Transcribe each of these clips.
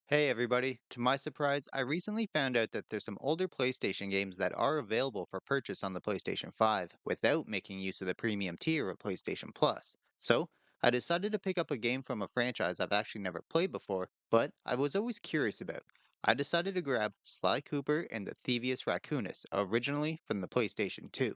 Hey everybody, to my surprise, I recently found out that there's some older PlayStation games that are available for purchase on the PlayStation 5 without making use of the premium tier of PlayStation Plus. So, I decided to pick up a game from a franchise I've actually never played before, but I was always curious about. I decided to grab Sly Cooper and the Thievius Raccoonus, originally from the PlayStation 2.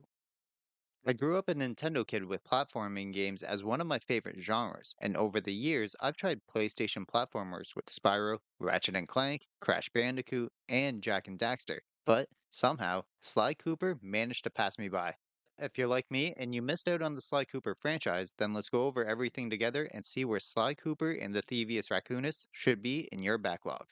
I grew up a Nintendo kid with platforming games as one of my favorite genres, and over the years, I've tried PlayStation platformers with Spyro, Ratchet and Clank, Crash Bandicoot, and Jack and Daxter, but somehow, Sly Cooper managed to pass me by. If you're like me and you missed out on the Sly Cooper franchise, then let's go over everything together and see where Sly Cooper and the Thievius Raccoonus should be in your backlog.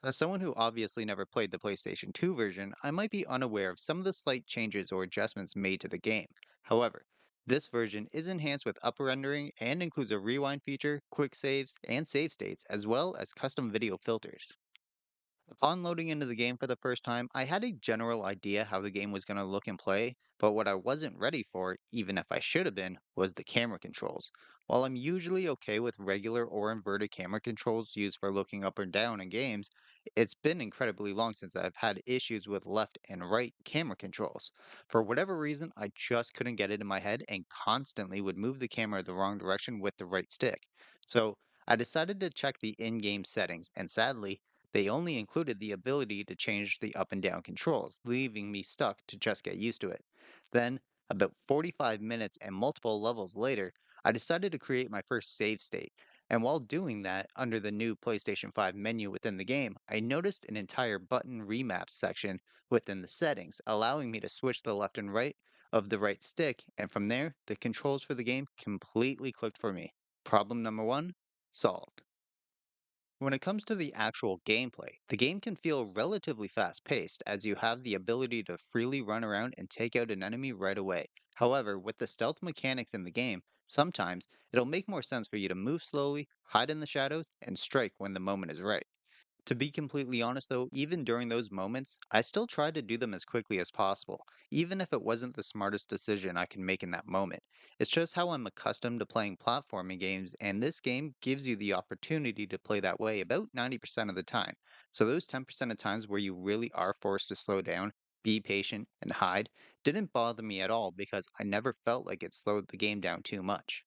As someone who obviously never played the PlayStation 2 version, I might be unaware of some of the slight changes or adjustments made to the game. However, this version is enhanced with upper rendering and includes a rewind feature, quick saves, and save states, as well as custom video filters. Upon loading into the game for the first time, I had a general idea how the game was going to look and play, but what I wasn't ready for, even if I should have been, was the camera controls. While I'm usually okay with regular or inverted camera controls used for looking up or down in games, it's been incredibly long since I've had issues with left and right camera controls. For whatever reason, I just couldn't get it in my head and constantly would move the camera the wrong direction with the right stick. So I decided to check the in game settings, and sadly, they only included the ability to change the up and down controls, leaving me stuck to just get used to it. Then, about 45 minutes and multiple levels later, I decided to create my first save state. And while doing that, under the new PlayStation 5 menu within the game, I noticed an entire button remap section within the settings, allowing me to switch the left and right of the right stick, and from there, the controls for the game completely clicked for me. Problem number one solved. When it comes to the actual gameplay, the game can feel relatively fast paced as you have the ability to freely run around and take out an enemy right away. However, with the stealth mechanics in the game, sometimes it'll make more sense for you to move slowly, hide in the shadows, and strike when the moment is right. To be completely honest, though, even during those moments, I still tried to do them as quickly as possible, even if it wasn't the smartest decision I could make in that moment. It's just how I'm accustomed to playing platforming games, and this game gives you the opportunity to play that way about 90% of the time. So, those 10% of times where you really are forced to slow down, be patient, and hide didn't bother me at all because I never felt like it slowed the game down too much.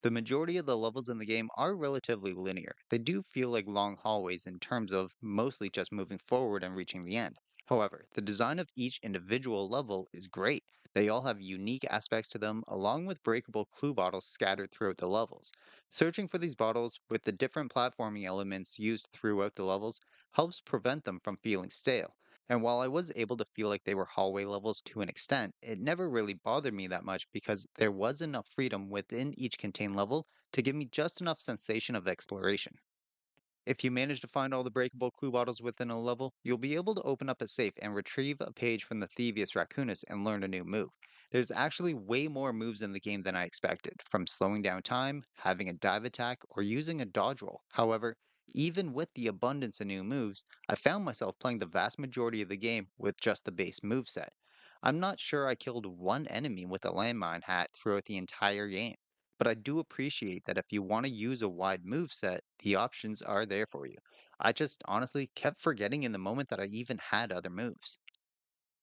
The majority of the levels in the game are relatively linear. They do feel like long hallways in terms of mostly just moving forward and reaching the end. However, the design of each individual level is great. They all have unique aspects to them, along with breakable clue bottles scattered throughout the levels. Searching for these bottles with the different platforming elements used throughout the levels helps prevent them from feeling stale. And while I was able to feel like they were hallway levels to an extent, it never really bothered me that much because there was enough freedom within each contained level to give me just enough sensation of exploration. If you manage to find all the breakable clue bottles within a level, you'll be able to open up a safe and retrieve a page from the Thievius Raccoonus and learn a new move. There's actually way more moves in the game than I expected, from slowing down time, having a dive attack, or using a dodge roll. However, even with the abundance of new moves, I found myself playing the vast majority of the game with just the base move set. I'm not sure I killed one enemy with a landmine hat throughout the entire game, but I do appreciate that if you want to use a wide move set, the options are there for you. I just honestly kept forgetting in the moment that I even had other moves.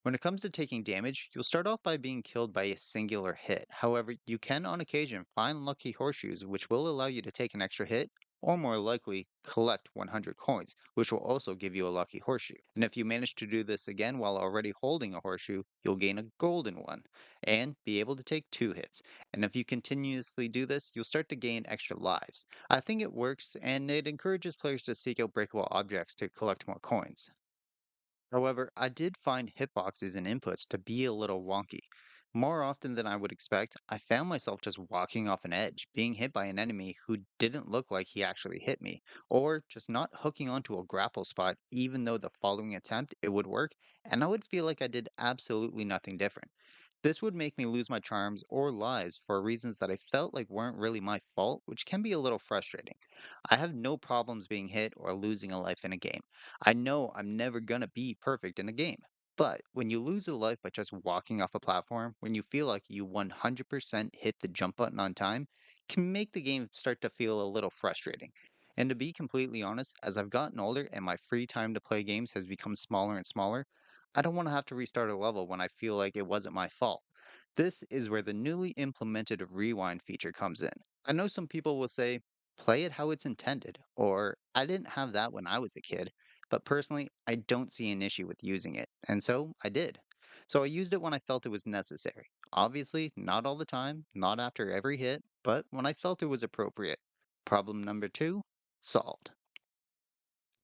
When it comes to taking damage, you'll start off by being killed by a singular hit. However, you can on occasion find lucky horseshoes which will allow you to take an extra hit, or more likely, collect 100 coins, which will also give you a lucky horseshoe. And if you manage to do this again while already holding a horseshoe, you'll gain a golden one and be able to take two hits. And if you continuously do this, you'll start to gain extra lives. I think it works and it encourages players to seek out breakable objects to collect more coins. However, I did find hitboxes and inputs to be a little wonky. More often than I would expect, I found myself just walking off an edge, being hit by an enemy who didn't look like he actually hit me, or just not hooking onto a grapple spot even though the following attempt it would work, and I would feel like I did absolutely nothing different. This would make me lose my charms or lives for reasons that I felt like weren't really my fault, which can be a little frustrating. I have no problems being hit or losing a life in a game. I know I'm never gonna be perfect in a game. But when you lose a life by just walking off a platform, when you feel like you 100% hit the jump button on time, can make the game start to feel a little frustrating. And to be completely honest, as I've gotten older and my free time to play games has become smaller and smaller, I don't want to have to restart a level when I feel like it wasn't my fault. This is where the newly implemented rewind feature comes in. I know some people will say, play it how it's intended, or I didn't have that when I was a kid, but personally, I don't see an issue with using it, and so I did. So I used it when I felt it was necessary. Obviously, not all the time, not after every hit, but when I felt it was appropriate. Problem number two, solved.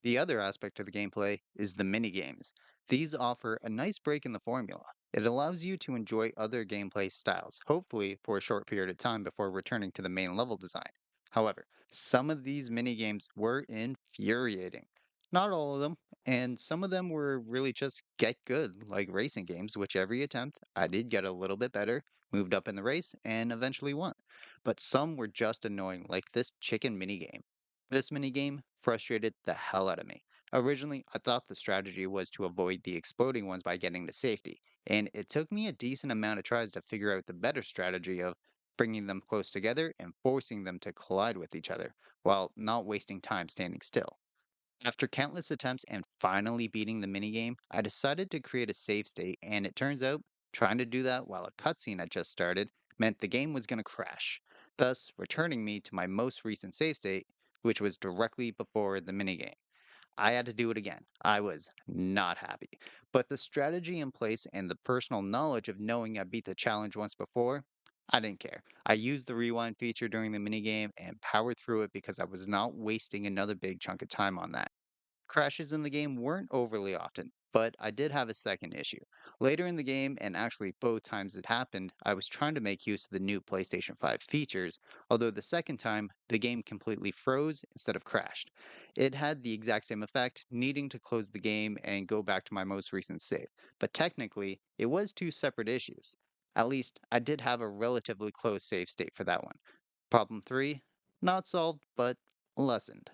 The other aspect of the gameplay is the mini games. These offer a nice break in the formula. It allows you to enjoy other gameplay styles, hopefully for a short period of time before returning to the main level design. However, some of these mini games were infuriating. Not all of them, and some of them were really just get good, like racing games, which every attempt I did get a little bit better, moved up in the race, and eventually won. But some were just annoying, like this chicken mini game. This minigame frustrated the hell out of me. Originally, I thought the strategy was to avoid the exploding ones by getting to safety, and it took me a decent amount of tries to figure out the better strategy of bringing them close together and forcing them to collide with each other, while not wasting time standing still. After countless attempts and finally beating the minigame, I decided to create a save state, and it turns out trying to do that while a cutscene had just started meant the game was going to crash, thus returning me to my most recent save state, which was directly before the minigame. I had to do it again. I was not happy. But the strategy in place and the personal knowledge of knowing I beat the challenge once before, I didn't care. I used the rewind feature during the minigame and powered through it because I was not wasting another big chunk of time on that. Crashes in the game weren't overly often, but I did have a second issue. Later in the game, and actually both times it happened, I was trying to make use of the new PlayStation 5 features, although the second time, the game completely froze instead of crashed. It had the exact same effect, needing to close the game and go back to my most recent save. But technically, it was two separate issues. At least, I did have a relatively close save state for that one. Problem 3, not solved, but lessened.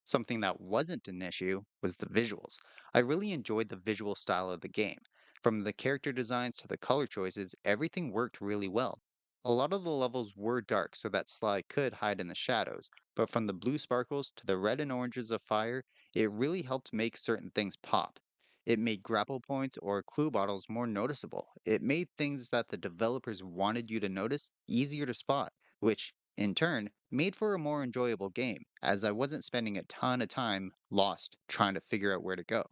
Something that wasn't an issue was the visuals. I really enjoyed the visual style of the game. From the character designs to the color choices, everything worked really well. A lot of the levels were dark so that Sly could hide in the shadows, but from the blue sparkles to the red and oranges of fire, it really helped make certain things pop. It made grapple points or clue bottles more noticeable. It made things that the developers wanted you to notice easier to spot, which in turn made for a more enjoyable game, as I wasn't spending a ton of time lost trying to figure out where to go.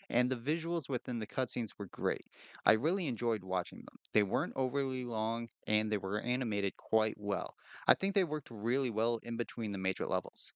And the visuals within the cutscenes were great. I really enjoyed watching them. They weren't overly long and they were animated quite well. I think they worked really well in between the major levels.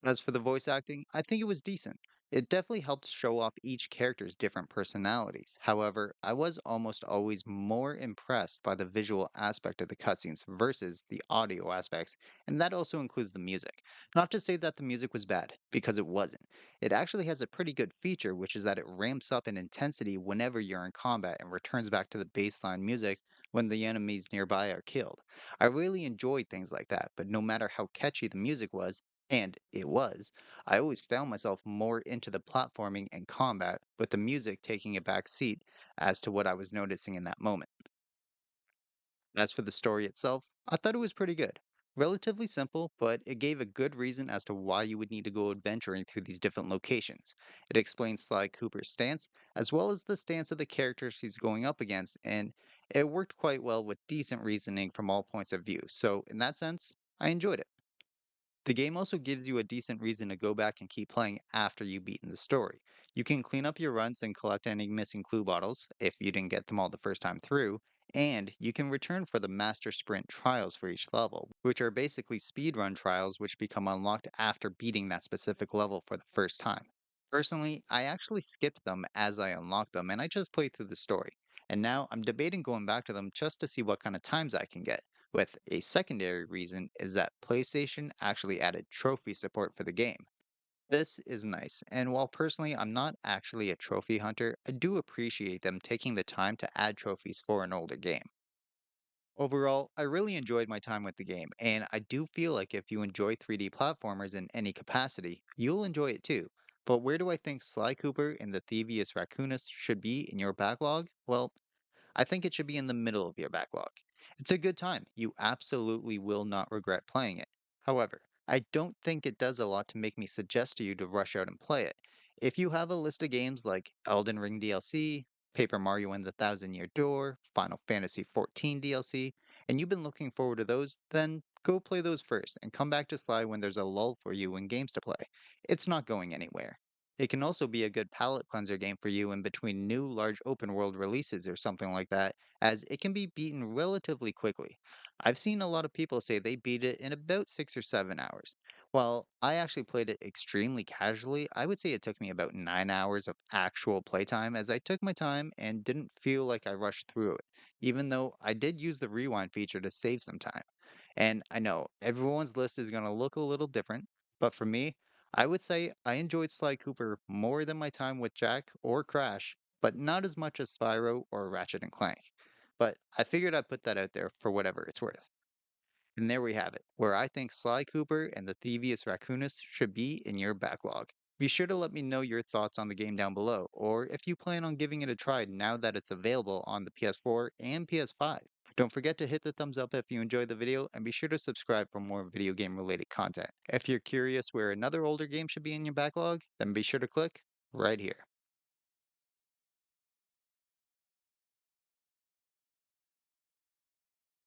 As for the voice acting, I think it was decent. It definitely helped show off each character's different personalities. However, I was almost always more impressed by the visual aspect of the cutscenes versus the audio aspects, and that also includes the music. Not to say that the music was bad, because it wasn't. It actually has a pretty good feature, which is that it ramps up in intensity whenever you're in combat and returns back to the baseline music when the enemies nearby are killed. I really enjoyed things like that, but no matter how catchy the music was, and it was, I always found myself more into the platforming and combat, with the music taking a back seat as to what I was noticing in that moment. As for the story itself, I thought it was pretty good. Relatively simple, but it gave a good reason as to why you would need to go adventuring through these different locations. It explains Sly Cooper's stance, as well as the stance of the characters he's going up against, and it worked quite well with decent reasoning from all points of view. So, in that sense, I enjoyed it. The game also gives you a decent reason to go back and keep playing after you've beaten the story. You can clean up your runs and collect any missing clue bottles if you didn't get them all the first time through, and you can return for the Master Sprint trials for each level, which are basically speedrun trials which become unlocked after beating that specific level for the first time. Personally, I actually skipped them as I unlocked them and I just played through the story. And now I'm debating going back to them just to see what kind of times I can get. With a secondary reason is that PlayStation actually added trophy support for the game. This is nice, and while personally I'm not actually a trophy hunter, I do appreciate them taking the time to add trophies for an older game. Overall, I really enjoyed my time with the game, and I do feel like if you enjoy 3D platformers in any capacity, you'll enjoy it too. But where do I think Sly Cooper and the Thievius Raccoonus should be in your backlog? Well, I think it should be in the middle of your backlog. It's a good time. You absolutely will not regret playing it. However, I don't think it does a lot to make me suggest to you to rush out and play it. If you have a list of games like Elden Ring DLC, Paper Mario and the Thousand Year Door, Final Fantasy XIV DLC, and you've been looking forward to those, then go play those first and come back to Sly when there's a lull for you in games to play. It's not going anywhere. It can also be a good palate cleanser game for you in between new large open world releases or something like that, as it can be beaten relatively quickly. I've seen a lot of people say they beat it in about 6 or 7 hours. While I actually played it extremely casually, I would say it took me about 9 hours of actual playtime as I took my time and didn't feel like I rushed through it, even though I did use the rewind feature to save some time. And I know everyone's list is going to look a little different, but for me, I would say I enjoyed Sly Cooper more than my time with Jack or Crash, but not as much as Spyro or Ratchet and Clank. But I figured I'd put that out there for whatever it's worth. And there we have it, where I think Sly Cooper and the Thievius Raccoonus should be in your backlog. Be sure to let me know your thoughts on the game down below, or if you plan on giving it a try now that it's available on the PS4 and PS5. Don't forget to hit the thumbs up if you enjoyed the video, and be sure to subscribe for more video game related content. If you're curious where another older game should be in your backlog, then be sure to click right here.